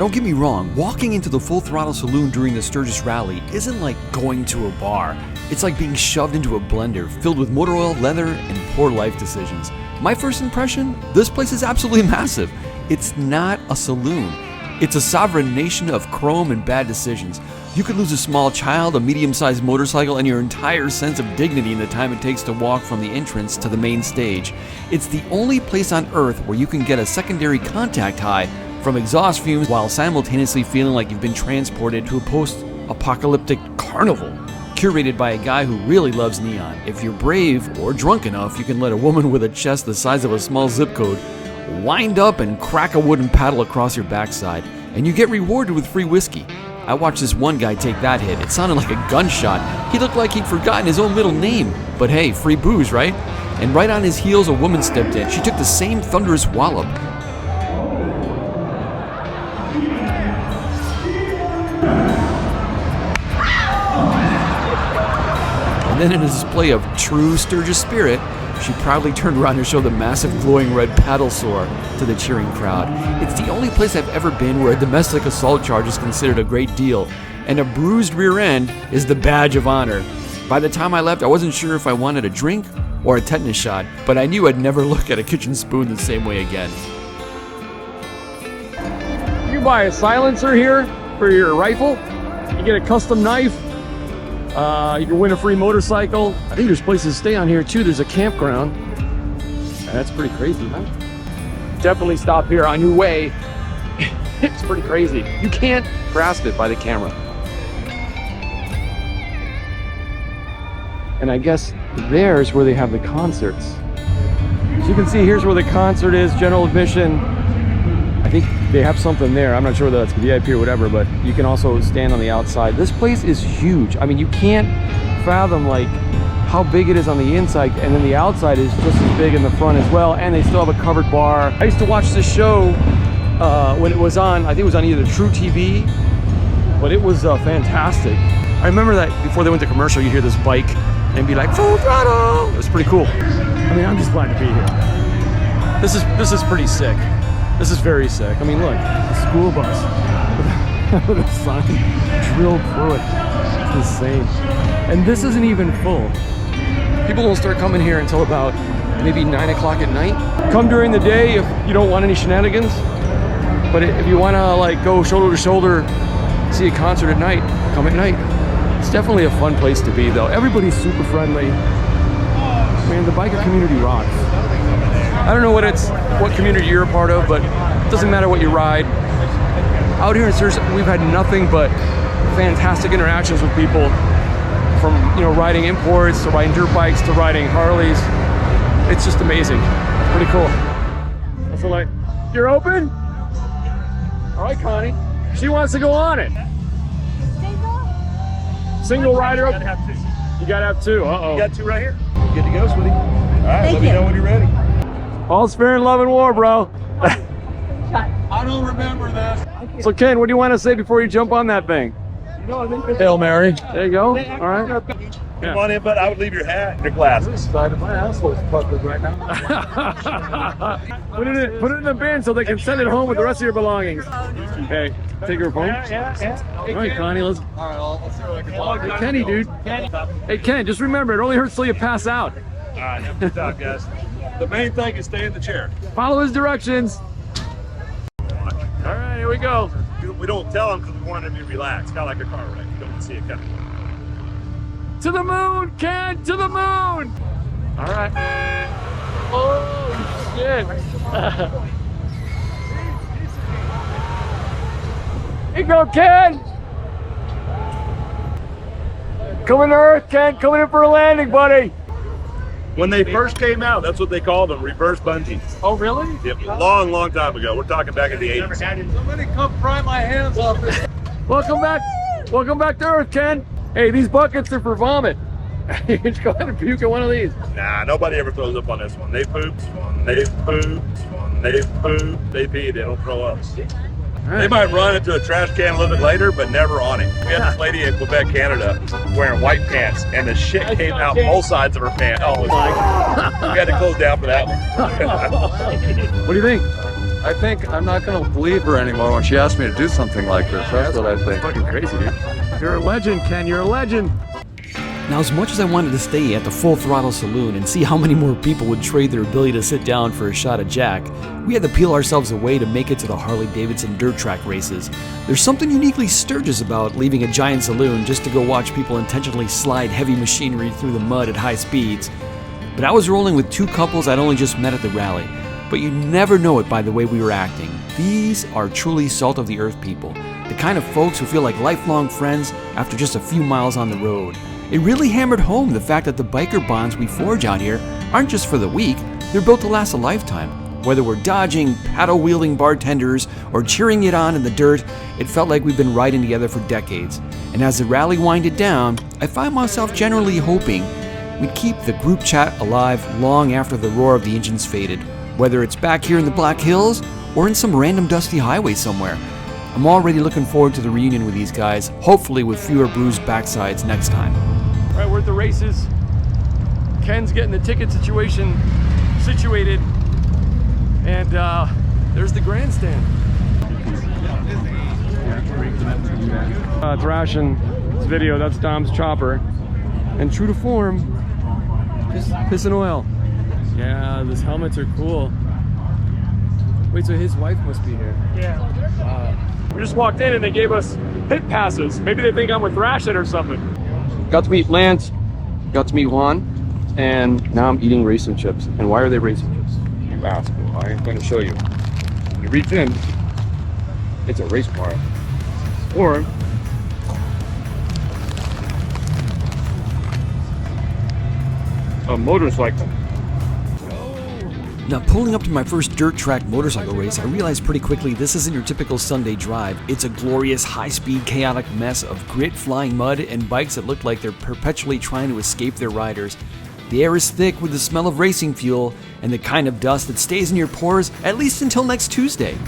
don't get me wrong, walking into the Full Throttle Saloon during the Sturgis Rally isn't like going to a bar. It's like being shoved into a blender filled with motor oil, leather, and poor life decisions. My first impression, this place is absolutely massive. It's not a saloon. It's a sovereign nation of chrome and bad decisions. You could lose a small child, a medium-sized motorcycle, and your entire sense of dignity in the time it takes to walk from the entrance to the main stage. It's the only place on earth where you can get a secondary contact high from exhaust fumes while simultaneously feeling like you've been transported to a post-apocalyptic carnival curated by a guy who really loves neon. If you're brave or drunk enough, you can let a woman with a chest the size of a small zip code wind up and crack a wooden paddle across your backside, and you get rewarded with free whiskey. I watched this one guy take that hit. It sounded like a gunshot. He looked like he'd forgotten his own middle name. But hey, free booze, right? And right on his heels, a woman stepped in. She took the same thunderous wallop. And then in a display of true Sturgis spirit, she proudly turned around to show the massive glowing red paddle sore to the cheering crowd. It's the only place I've ever been where a domestic assault charge is considered a great deal, and a bruised rear end is the badge of honor. By the time I left, I wasn't sure if I wanted a drink or a tetanus shot, but I knew I'd never look at a kitchen spoon the same way again. You buy a silencer here for your rifle, you get a custom knife, you can win a free motorcycle. I think there's places to stay on here too. There's a campground. That's pretty crazy, huh? Definitely stop here on your way. It's pretty crazy. You can't grasp it by the camera. And I guess there's where they have the concerts. So you can see here's where the concert is, general admission. I think they have something there. I'm not sure whether that's VIP or whatever, but you can also stand on the outside. This place is huge. I mean, you can't fathom like how big it is on the inside, and then the outside is just as big in the front as well, and they still have a covered bar. I used to watch this show when it was on, I think it was on either True TV, but it was fantastic. I remember that before they went to commercial, you hear this bike and be like, full throttle! It was pretty cool. I mean, I'm just glad to be here. This is pretty sick. This is very sick. I mean, look, the school bus with a sign drilled through it. It's insane. And this isn't even full. People don't start coming here until about maybe 9 o'clock at night. Come during the day if you don't want any shenanigans. But if you want to like go shoulder to shoulder, see a concert at night, come at night. It's definitely a fun place to be though. Everybody's super friendly. Man, the biker community rocks. I don't know what community you're a part of, but it doesn't matter what you ride. Out here in Sturgis, we've had nothing but fantastic interactions with people, from riding imports to riding dirt bikes to riding Harleys. It's just amazing. It's pretty cool. So like, you're open? All right, Connie. She wants to go on it. Single rider. You gotta have two. You gotta have two. Uh-oh. You got two right here. Good to go, sweetie. All right, let me know when you're ready. All's fair in love and war, bro. I don't remember this. So Ken, what do you want to say before you jump on that thing? Hail Mary. There you go. All right. Come on in, but I would leave your hat and your glasses. My asshole's puckered right now. Put it in the bin so they can send it home with the rest of your belongings. Hey, take your phone. Yeah. All right, Connie, let's. All right, let's see what I can talk. Hey, Kenny, dude. Hey, Ken, just remember, it only hurts till you pass out. All right, have a good time, guys. The main thing is stay in the chair. Follow his directions. All right, here we go. We don't tell them because we want them to be relaxed, kind of like a car wreck. You don't see it coming. To the moon, Ken, to the moon. All right. Oh, shit. Here you go, Ken. Coming to Earth, Ken. Coming in for a landing, buddy. When they first came out, that's what they called them, reverse bungees. Oh, really? Yep, long time ago. We're talking back in the 80s. Somebody come pry my hands off this. Welcome back. Welcome back to Earth, Ken. Hey, these buckets are for vomit. You can just go ahead and puke at one of these. Nah, nobody ever throws up on this one. They pooped, they pooped, they pooped, they pee, they don't throw up. They might run into a trash can a little bit later, but never on it. We had this lady in Quebec, Canada, wearing white pants, and the shit came out both sides of her pants. Oh, we had to close down for that one. What do you think? I think I'm not going to believe her anymore when she asked me to do something like this. That's what I think. Fucking crazy, dude. You're a legend, Ken. You're a legend. Now, as much as I wanted to stay at the Full Throttle Saloon and see how many more people would trade their ability to sit down for a shot of Jack, we had to peel ourselves away to make it to the Harley-Davidson Dirt Track races. There's something uniquely Sturgis about leaving a giant saloon just to go watch people intentionally slide heavy machinery through the mud at high speeds. But I was rolling with two couples I'd only just met at the rally, but you never know it by the way we were acting. These are truly salt-of-the-earth people, the kind of folks who feel like lifelong friends after just a few miles on the road. It really hammered home the fact that the biker bonds we forge out here aren't just for the week, they're built to last a lifetime. Whether we're dodging, paddle-wielding bartenders, or cheering it on in the dirt, it felt like we've been riding together for decades. And as the rally winded down, I find myself generally hoping we'd keep the group chat alive long after the roar of the engines faded, whether it's back here in the Black Hills or in some random dusty highway somewhere. I'm already looking forward to the reunion with these guys, hopefully with fewer bruised backsides next time. All right, we're at the races. Ken's getting the ticket situation situated. And there's the grandstand. Thrashing this video, that's Dom's chopper. And true to form, just pissing oil. Yeah, these helmets are cool. Wait, so his wife must be here. Yeah. We just walked in and they gave us pit passes. Maybe they think I'm with Thrashing or something. Got to meet Lance, got to meet Juan, and now I'm eating racing chips. And why are they racing chips? You ask. Well, I'm going to show you. When you reach in, it's a race car. Or a motorcycle. Now, pulling up to my first dirt track motorcycle race, I realized pretty quickly this isn't your typical Sunday drive. It's a glorious, high-speed, chaotic mess of grit, flying mud, and bikes that look like they're perpetually trying to escape their riders. The air is thick with the smell of racing fuel and the kind of dust that stays in your pores at least until next Tuesday.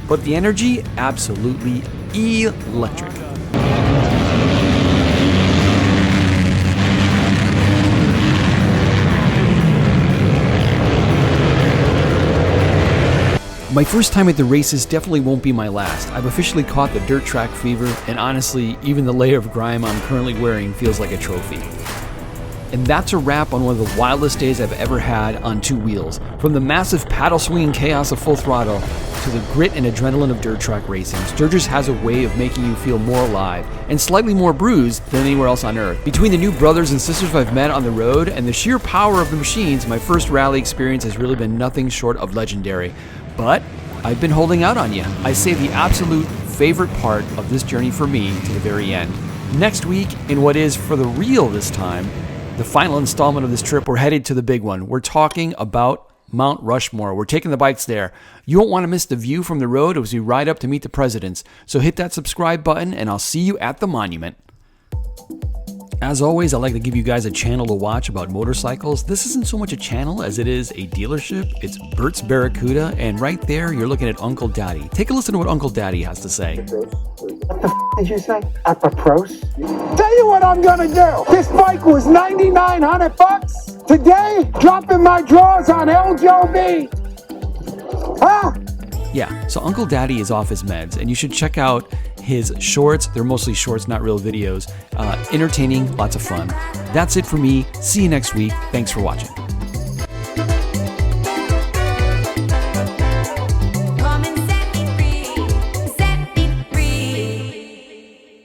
But the energy, absolutely electric. My first time at the races definitely won't be my last. I've officially caught the dirt track fever, and honestly, even the layer of grime I'm currently wearing feels like a trophy. And that's a wrap on one of the wildest days I've ever had on two wheels. From the massive paddle swinging chaos of Full Throttle to the grit and adrenaline of dirt track racing, Sturgis has a way of making you feel more alive and slightly more bruised than anywhere else on earth. Between the new brothers and sisters I've met on the road and the sheer power of the machines, my first rally experience has really been nothing short of legendary. But I've been holding out on you. I saved the absolute favorite part of this journey for me to the very end. Next week, in what is, for the real this time, the final installment of this trip, we're headed to the big one. We're talking about Mount Rushmore. We're taking the bikes there. You won't want to miss the view from the road as we ride up to meet the presidents. So hit that subscribe button and I'll see you at the monument. As always, I like to give you guys a channel to watch about motorcycles. This isn't so much a channel as it is a dealership. It's Bert's Barracuda, and right there you're looking at Uncle Daddy. Take a listen to what Uncle Daddy has to say. What the did you say? Apropos? Tell you what I'm gonna do. This bike was $9,900. Today, dropping my drawers on LJB. Huh? Yeah, so Uncle Daddy is off his meds, and you should check out his shorts. They're mostly shorts, not real videos. Entertaining, lots of fun. That's it for me. See you next week. Thanks for watching.